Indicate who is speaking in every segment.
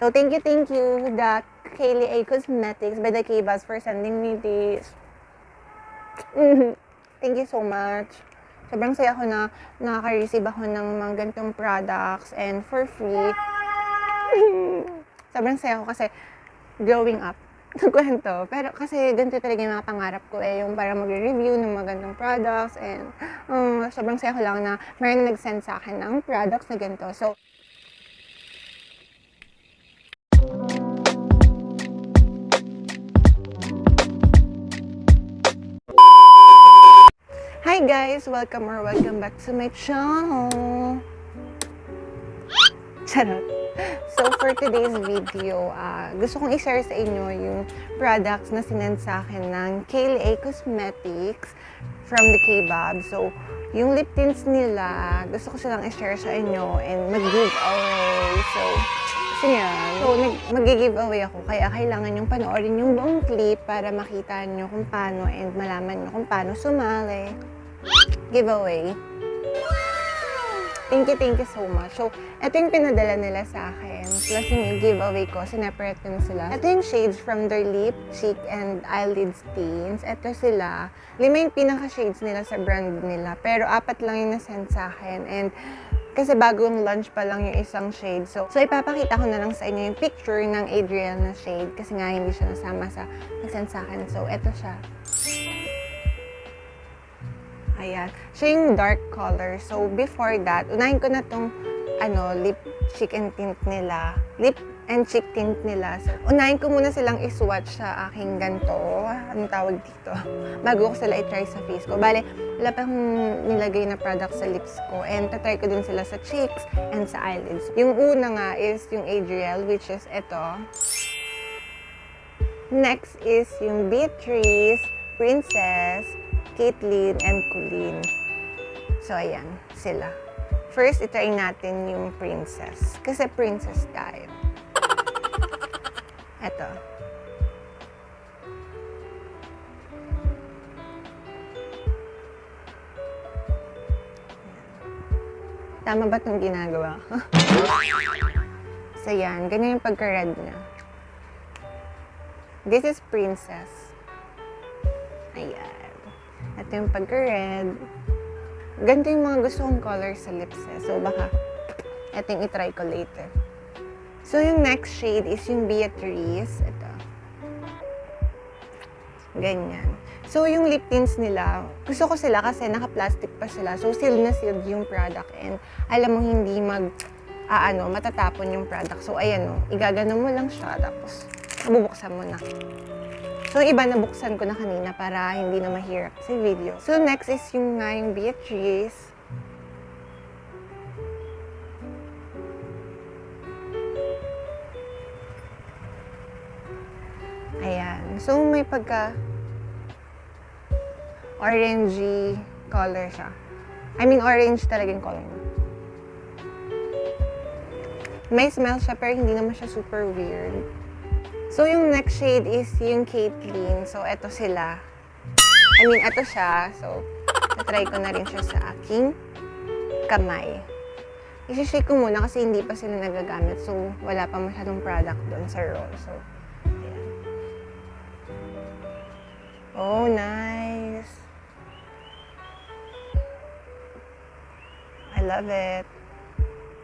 Speaker 1: So, thank you, the Kaylee A Cosmetics by the K-Buzz for sending me this. Thank you so much. Sobrang saya ko na nakaka-receive ako ng mga ganitong products and for free. Sobrang saya ko kasi growing up, kwento. Pero kasi ganito talaga yung mga pangarap ko yung para mag-review ng mga ganitong products and sobrang saya ko lang na mayroon na nag-send sa akin ng products na ganito. So, hi guys! Welcome back to my channel! Charot! So, for today's video, gusto kong i-share sa inyo yung products na sinend sa akin ng Kaylee A Cosmetics from the K-Buzz. So, yung lip tints nila, gusto ko silang i-share sa inyo and mag-giveaway. So, mag-giveaway ako. Kaya kailangan yung panoorin yung buong clip para makita nyo kung paano and malaman nyo kung paano sumali. Giveaway. Thank you so much. So, ito yung pinadala nila sa akin. Plus yung giveaway ko, sineparate ko na sila. Ito yung shades from their lip, cheek, and eyelid stains. Ito sila. 5 yung pinaka-shades nila sa brand nila. Pero 4 lang yung nasend sa akin. And kasi bagong launch pa lang yung isang shade. So ipapakita ko na lang sa inyo yung picture ng Adriel na shade. Kasi nga hindi siya nasama sa nag-send sa akin. So, ito siya. Ayan. Siya yung dark color. So, before that, unahin ko na tong lip, cheek, and tint nila. Lip and cheek tint nila. So, unahin ko muna silang iswatch sa aking ganito. Anong tawag dito? Bago ko sila i-try sa face ko. Bale, wala pa akong nilagay na product sa lips ko. And tatry ko din sila sa cheeks and sa eyelids. Yung una nga is yung Adriel, which is ito. Next is yung Beatrice, Princess, Caitlyn, and Colleen. So, ayan, sila. First, itry natin yung Princess. Kasi Princess tayo. Eto. Tama ba itong ginagawa ko? So, yan. Ganyan yung pagka-red niya. This is Princess. Ayan. Ito yung pagka-red. Ganito yung mga gusto kong color sa lips So, baka ito yung itry ko later. So, yung next shade is yung Beatrice. Ito. Ganyan. So, yung lip tints nila, gusto ko sila kasi naka-plastic pa sila. So, sealed na sealed yung product. And alam mo, hindi matatapon yung product. So, ayan igagano mo lang siya. Tapos, bubuksan mo na. So, iba nabuksan ko na kanina para hindi na mahirap sa video. So, next is yung Beatrice. Ayan. So, may pagka orangey color siya. I mean, orange talaga yung color niya. May smell siya pero hindi naman siya super weird. So, yung next shade is yung Caitlyn. So, eto sila. I mean, eto siya. So, natry ko na rin siya sa aking kamay. I-shake ko muna kasi hindi pa sila nagagamit. So, wala pa masyadong product doon sa roll. So, ayan. Oh, nice. I love it.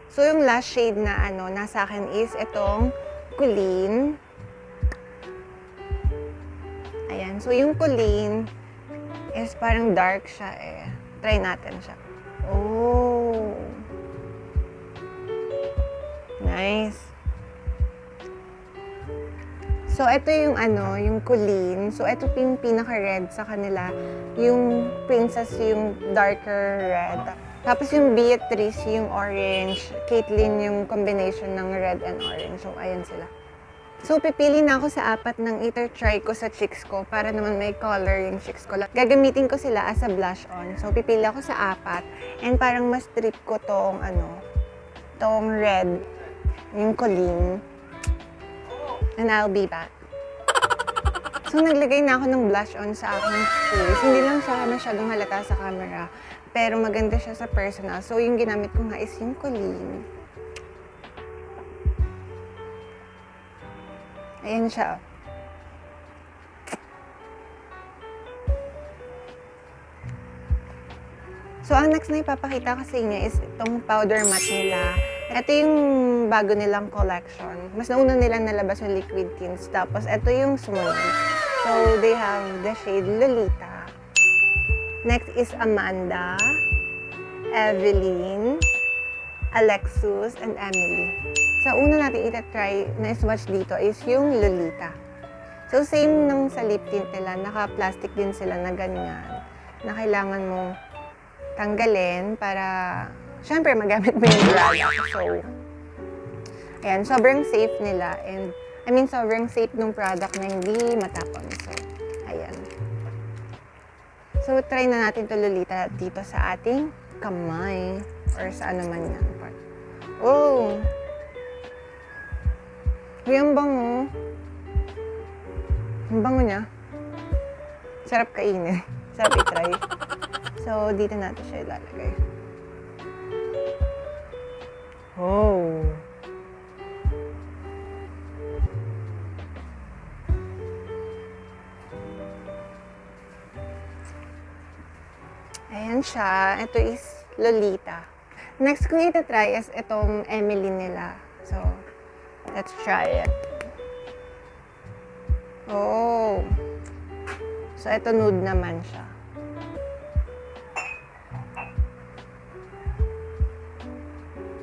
Speaker 1: So, yung last shade na nasa akin is itong Colleen. Ayan. So, yung Colleen is parang dark siya Try natin siya. Oh! Nice. So, ito yung yung Colleen. So, ito yung pinaka-red sa kanila. Yung Princess, yung darker red. Tapos yung Beatrice, yung orange. Caitlyn, yung combination ng red and orange. So, ayan sila. So, pipili na ako sa 4 ng iter-try ko sa cheeks ko para naman may color yung cheeks ko. Gagamitin ko sila as a blush on. So, pipili ako sa 4 and parang mas trip ko tong red, yung Colleen. And I'll be back. So, naglagay na ako ng blush on sa aking face. Hindi lang siya masyadong halata sa camera, pero maganda siya sa personal. So, yung ginamit ko nga is yung Colleen. Ayan siya. So, ang next na ipapakita ko sa inyo is itong powder matte nila. Ito yung bago nilang collection. Mas nauna nilang nalabas yung liquid tints. Tapos, ito yung sumunod. So, they have the shade Lolita. Next is Amanda, Evelyn, Alexus, and Emily. So, una natin itatry na swatch dito is yung Lolita. So, same nung sa lip tint nila. Naka-plastic din sila na ganyan. Na kailangan mong tanggalin para, syempre, magamit mo yung product. So, ayan, sobrang safe nila. And, sobrang safe nung product na hindi matapon. So, ayan. So, try na natin ito, Lolita, dito sa ating kamay. Or sa ano man yan part. Oh! Uy, ang bango. Ang bango niya. Sarap kainin. Sarap i-try. So, dito natin siya ilalagay. Oh! Ayan siya. Ito is Lolita. Next kong ita-try is itong Emily nila. So, let's try it. Oh! So, ito nude naman siya.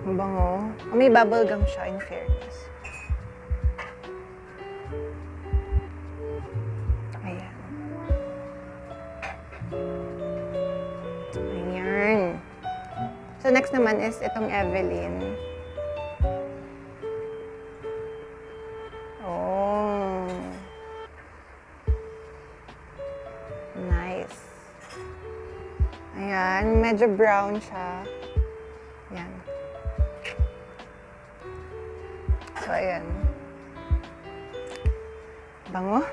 Speaker 1: Ang bango. Oh, may bubble gum siya, in fairness. Ayan. Ayan. So, next naman is itong Evelyn. Oh. Nice. Ayan. Medyo brown siya. Ayan. So, ayan. Bango.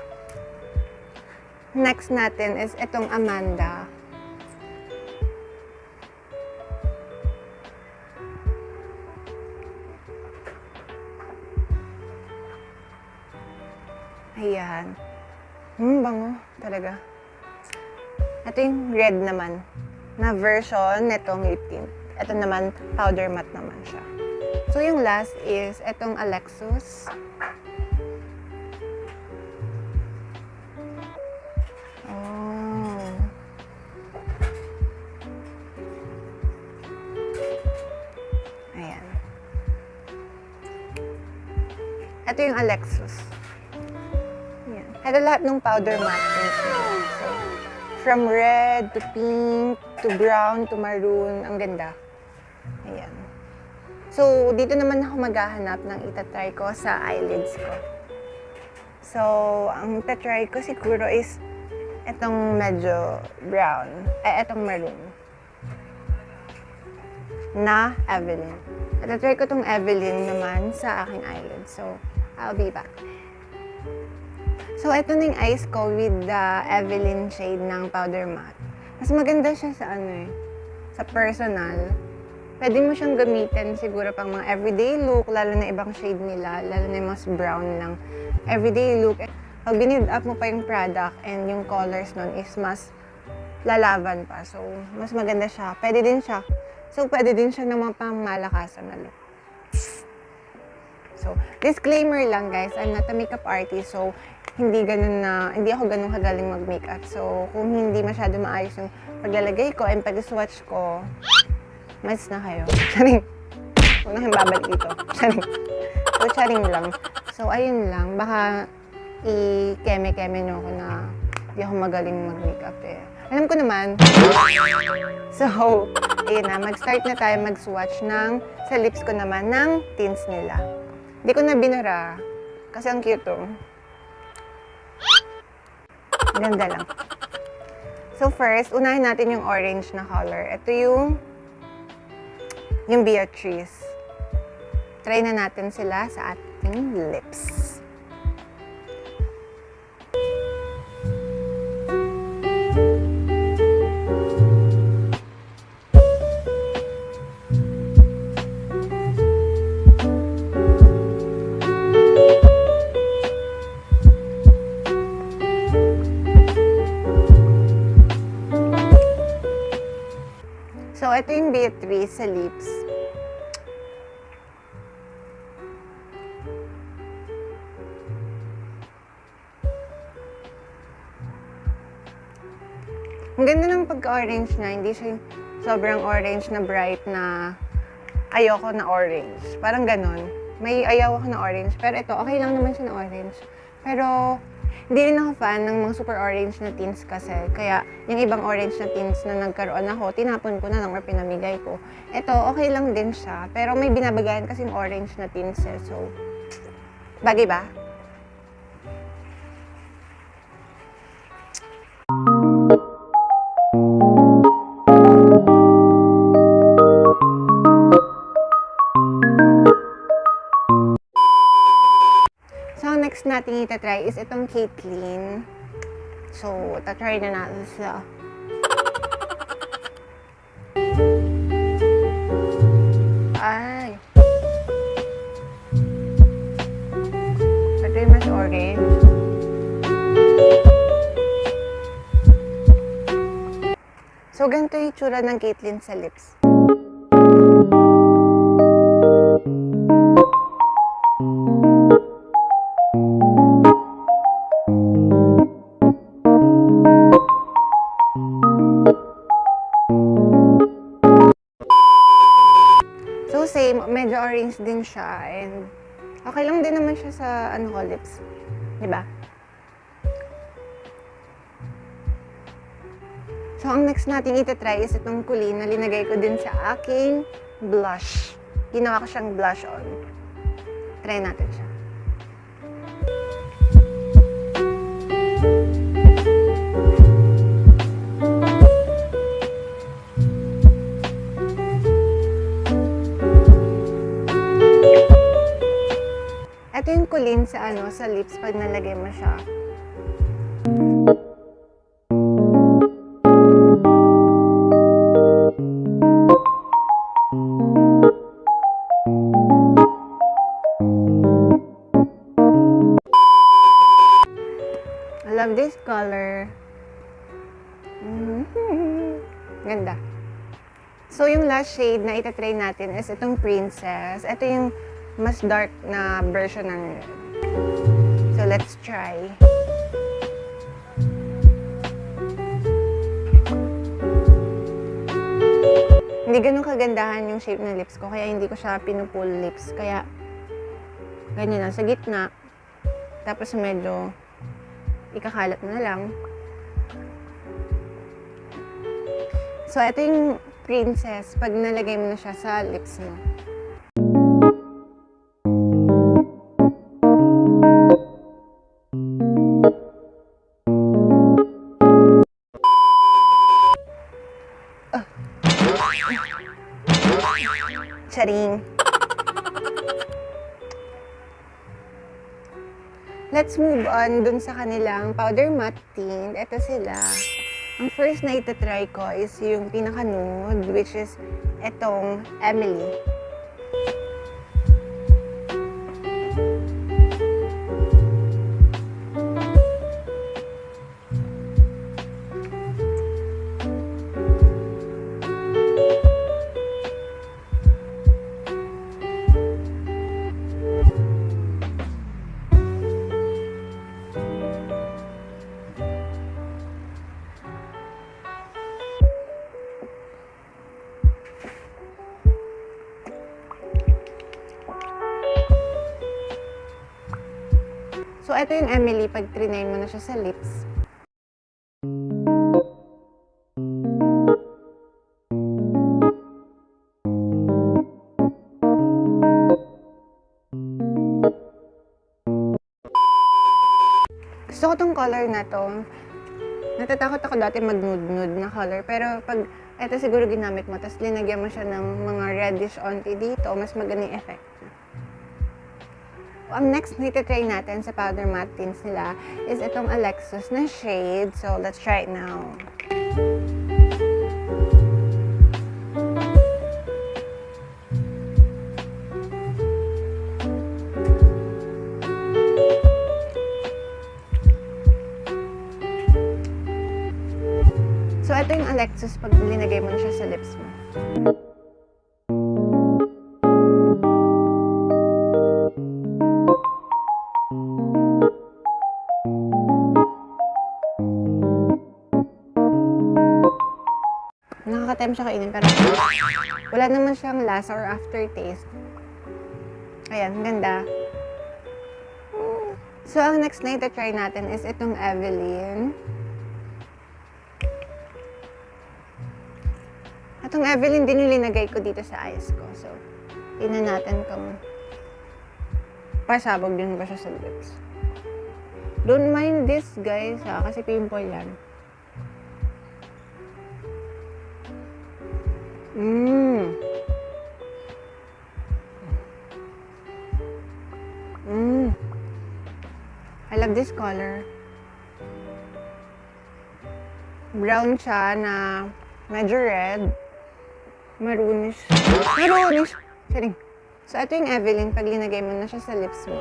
Speaker 1: Next natin is itong Amanda. Ayan. Bango. Talaga. Ito yung red naman na version netong lip tint. Ito naman, powder matte naman siya. So, yung last is itong Alexus. Oh. Ayan. Ito yung Alexus. Ayan. Ito lahat ng powder matte. So, from red to pink to brown to maroon. Ang ganda. Ayan. So, dito naman ako maghahanap ng itatry ko sa eyelids ko. So, ang itatry ko siguro is itong medyo brown. Itong maroon. Na Evelyn. Itatry ko itong Evelyn naman sa aking eyelid. So, I'll be back. So, ito na yung eyes ko with the Evelyn shade ng powder matte. Mas maganda siya sa sa personal. Pwede mo siyang gamitin siguro pang mga everyday look, lalo na ibang shade nila, lalo na yung mas brown lang. Everyday look. Pag binid up mo pa yung product and yung colors nun is mas lalaban pa. So, mas maganda siya. Pwede din siya. So, pwede din siya ng mga pangmalakasan na look. So, disclaimer lang guys, I'm not a makeup artist. So, hindi ako ganun kagaling mag-makeup. So, kung hindi masyado maayos yung paglalagay ko and pag-swatch ko, mas na kayo. Charing. Huwag na kayong babalik dito. Charing. So, charing lang. So, ayun lang. Baka i-keme-keme nyo ako na hindi ako magaling mag-makeup eh. Alam ko naman. So, ayun na. Mag-start na tayo mag-swatch sa lips ko naman ng tints nila. Hindi ko na binura. Kasi ang cute oh. Ganda lang. So, first, unahin natin yung orange na color. Ito yung Beatrice. Try na natin sila sa ating lips. ito yung Beatrice sa lips. Ang ganda ng pagka-orange niya. Hindi siya yung sobrang orange na bright na ayoko na orange. Parang ganon. May ayaw ako na orange. Pero ito, okay lang naman siya na orange. Pero, hindi rin ako fan ng mga super orange na tints kasi. Kaya, yung ibang orange na tints na nagkaroon ako, tinapon ko na lang or pinamigay ko. Ito, okay lang din siya. Pero may binabagayan kasi yung orange na tints eh. So, bagay ba? Next natin itatry is itong Caitlyn. So, tatry na natin siya. Ay! Ito yung mas orange. So, ganito yung itsura ng Caitlyn sa lips. Same, medyo orange din siya and okay lang din naman siya sa lips. Diba? So, ang next natin itatry is itong kulin na linagay ko din sa aking blush. Ginawa ko siyang blush on. Try natin siya. Ito yung kulin sa sa lips pag nalagay mo siya. I love this color. Ganda. So, yung last shade na itatry natin is itong Princess. Ito yung mas dark na version ng red. So, let's try. Hindi ganun kagandahan yung shape ng lips ko, kaya hindi ko siya pinupull lips. Kaya, ganyan lang, sa gitna. Tapos medyo ikakalat na lang. So, ito yung Princess pag nalagay mo na siya sa lips mo. Charing. Let's move on dun sa kanilang powder matte tint. Ito sila. Ang first na itatry ko is yung pinaka-nude, which is itong Emily. So, ito yung Emily pag trinay mo na siya sa lips. Gusto ko tong color na to. Natatakot ako dati mag-nude-nude na color. Pero pag ito siguro ginamit mo, tapos linagyan mo siya ng mga reddish onti dito, mas maganda yung effect. Ang next na itatry natin sa powder matte tints nila is itong Alexis na shade. So, let's try it now. So, ito yung Alexis pag linagay mo na siya sa lips mo. Nakaka-tempt siya kainin, pero wala naman siyang lasa or aftertaste. Ayan, ganda. So, ang next na ito-try natin is itong Evelyn. Itong Evelyn din yung linagay ko dito sa eyes ko. So, tingnan natin kung pasabog din ba siya sa lips. Don't mind this, guys, ha? Kasi pimple yan. I love this color. Brown siya na medyo red. Maroonish. Maroonish! Sorry. So, ito yung Evelyn pag linagay mo na siya sa lips mo.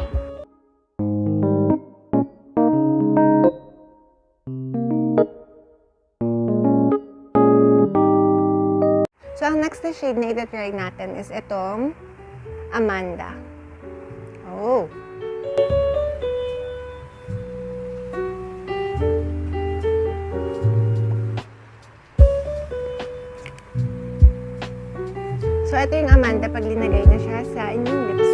Speaker 1: So, ang next na shade na ita-try natin is itong Amanda. Oh! So, ito yung Amanda pag linagay na siya sa inyong lips.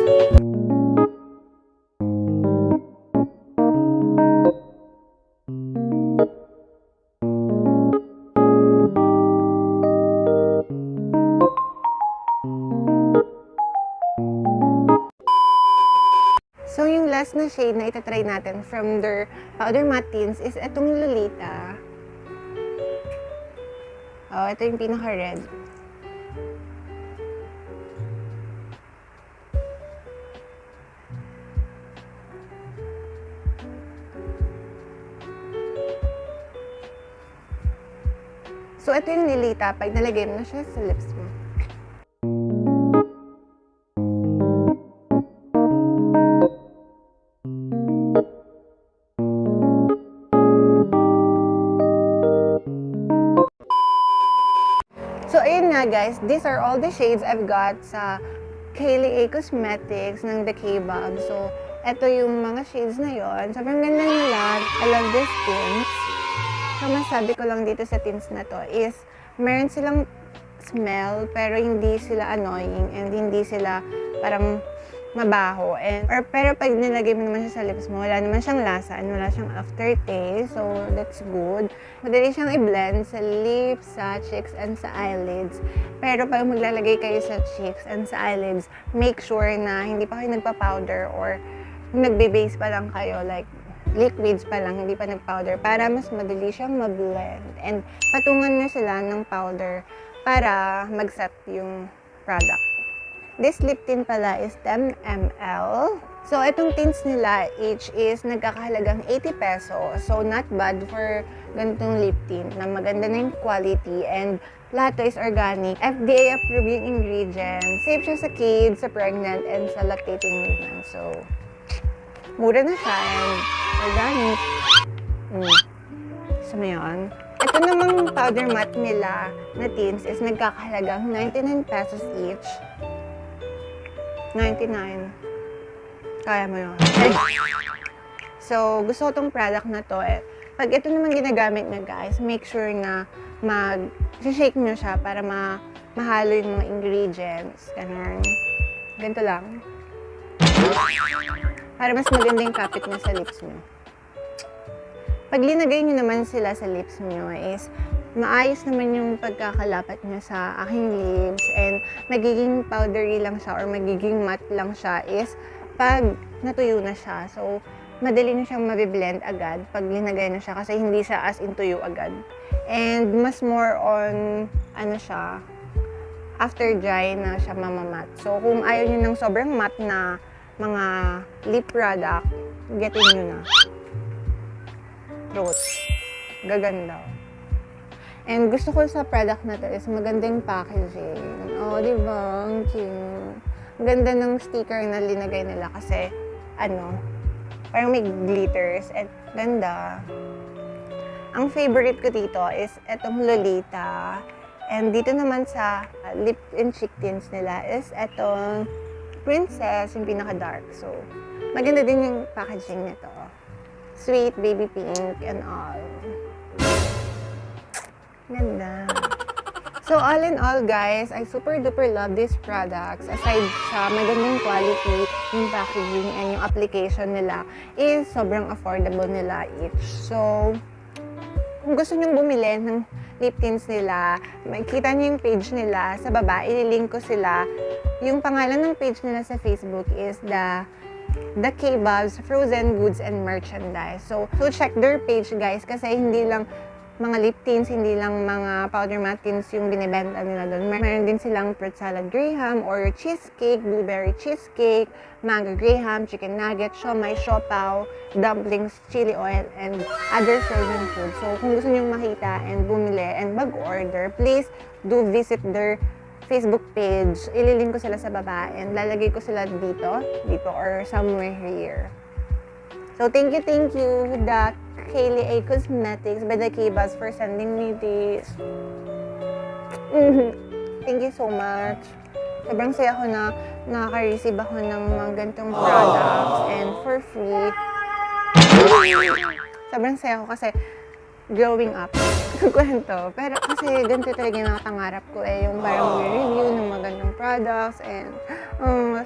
Speaker 1: So, yung last na shade na itatry natin from their Powder Matte Tints is itong Lolita. Oh, ito yung pinaka-red. So, ito yung Lolita pag nalagay mo na siya sa lips mo. So, ayun nga guys, these are all the shades I've got sa Kaylee A Cosmetics ng The K-Bob. So, ito yung mga shades na yon. Sobrang ganda nila. I love these tints. So, masabi ko lang dito sa tints na to is, meron silang smell, pero hindi sila annoying and hindi sila parang mabaho. Pero pag nilagay mo naman siya sa lips mo, wala naman siyang lasa and wala siyang aftertaste. So, that's good. Madali siyang i-blend sa lips, sa cheeks, and sa eyelids. Pero pag maglalagay kayo sa cheeks and sa eyelids, make sure na hindi pa kayo nagpa-powder or nagbe-base pa lang kayo, like liquids pa lang, hindi pa nag-powder, para mas madali siyang mag-blend. And patungan nyo sila ng powder para mag-set yung product. This lip tint pala is 10 ml. So, itong tints nila, each is nagkakahalagang 80 pesos. So, not bad for ganitong lip tint na maganda na yung quality and lahat is organic. FDA approved yung ingredients. Safe siya sa kids, sa pregnant, and sa lactating women. So, mura na siya and organic. So, ngayon, ito namang powder matte nila na tints is nagkakahalagang 99 pesos each. 99. Kaya mo yun. So, gusto ko tong product na to. Pag ito naman ginagamit nyo guys, make sure na mag-shake nyo siya para mahalo yung mga ingredients. Ganun. Ganito lang. Para mas maganda yung kapit niya sa lips nyo. Pag linagay nyo naman sila sa lips nyo is maayos naman yung pagkakalapat niya sa aking lips and magiging powdery lang siya or magiging matte lang siya is pag natuyo na siya. So, madali na siyang mabiblend agad pag linagay na siya kasi hindi siya as in tuyo agad. And mas more on, ano siya, after dry na siya mamamat. So, kung ayaw niyo ng sobrang matte na mga lip product, getin nyo na. Truth. Gaganda. And gusto ko sa product na to is magandang packaging. Oh, di ba? Ang cute. Ang ganda ng sticker na linagay nila kasi, ano, parang may glitters. And ganda. Ang favorite ko dito is etong Lolita. And dito naman sa lip and cheek tints nila is etong Princess, yung pinaka-dark. So, maganda din yung packaging nito. Sweet, baby pink, and all. Ganda. So, all in all, guys, I super duper love these products. Aside sa magandang quality, yung packaging and yung application nila is sobrang affordable nila each. So, kung gusto nyong bumili ng lip tints nila, makikita nyo yung page nila sa baba, ililink ko sila. Yung pangalan ng page nila sa Facebook is The K-Bobs Frozen Goods and Merchandise. So check their page, guys, kasi hindi lang mga lip tints, hindi lang mga powder matte tints yung binibenta nila doon. Meron din silang fruit salad graham, Oreo cheesecake, blueberry cheesecake, mango graham, chicken nugget, siomai, siopaw, dumplings, chili oil, and other frozen food. So kung gusto nyo makita and bumili and mag-order, please do visit their Facebook page. Ililink ko sila sa baba and lalagay ko sila dito or somewhere here. So thank you, the Kaylee A Cosmetics by the K-Bobs for sending me this. Thank you so much. Sobrang saya ko na nakaka-receive ako ng mga ganitong products and for free. Sobrang saya ko kasi growing up, kwento. Pero kasi ganito talaga yung nakatangarap ko yung parang review ng mga ganitong products and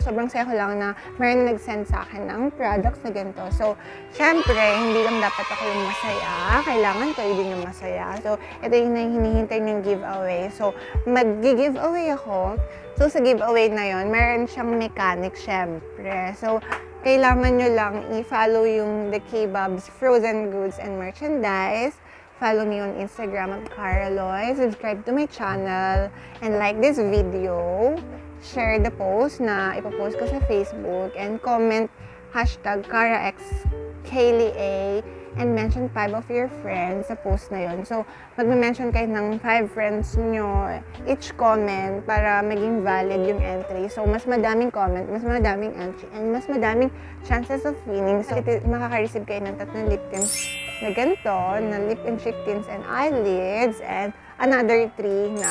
Speaker 1: sobrang saya ko lang na mayroon nag-send sa akin ng products na ganito. So, syempre, hindi lang dapat ako yung masaya. Kailangan kayo din yung masaya. So, ito yung hinihintay ng giveaway. So, mag-giveaway ako. So, sa giveaway na yon, meron siyang mechanic, syempre. So, kailangan nyo lang i-follow yung The K-Bobs Frozen Goods and Merchandise. Follow me on Instagram at Caraloy. Subscribe to my channel and like this video. Share the post na ipopost ko sa Facebook and comment #CaraXKayleeA and mention 5 of your friends sa post na yon. So, magme-mention kayo ng 5 friends nyo each comment para maging valid yung entry. So, mas madaming comment, mas madaming entry, and mas madaming chances of winning. So, makaka-receive kayo ng 3 lip tints na ganito, na lip and cheek tints and eyelids, and another 3 na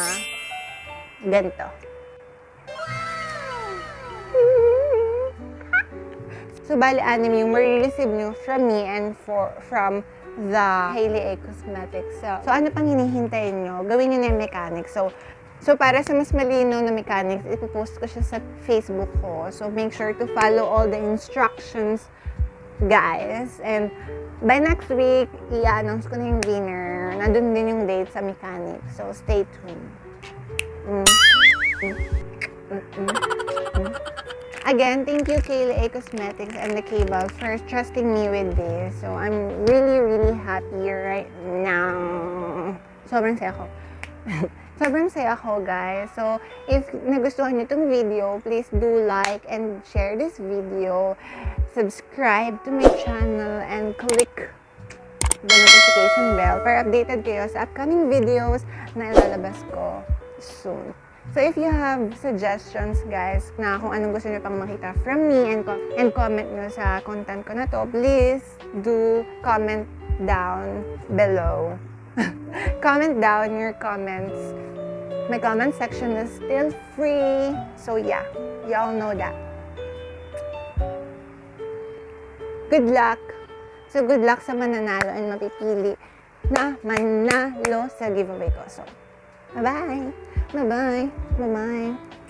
Speaker 1: ganito. So, bali, 6 yung marireceive nyo from me and from the Kaylee A Cosmetics. So, ano pang hinihintay nyo? Gawin nyo na yung mechanics. So, para sa mas malinaw na mechanics, ipopost ko siya sa Facebook ko. So, make sure to follow all the instructions, guys. And by next week, i-announce ko na yung winner. Nandun din yung date sa mechanics. So, stay tuned. Again, thank you Kaylee A Cosmetics and the K-Bobs for trusting me with this. So, I'm really, really happy right now. Sobrang saya ko. Sobrang saya ko, guys. So, if nagustuhan niyo itong video, please do like and share this video. Subscribe to my channel and click the notification bell para updated kayo sa upcoming videos na ilalabas ko soon. So, if you have suggestions, guys, na kung anong gusto niyo pang makita from me and comment nyo sa content ko na to, please do comment down below. Comment down your comments. My comment section is still free. So, yeah, you all know that. Good luck. So, good luck sa mananalo and mapipili na manalo sa giveaway ko. So, bye-bye. Bye-bye. Bye-bye.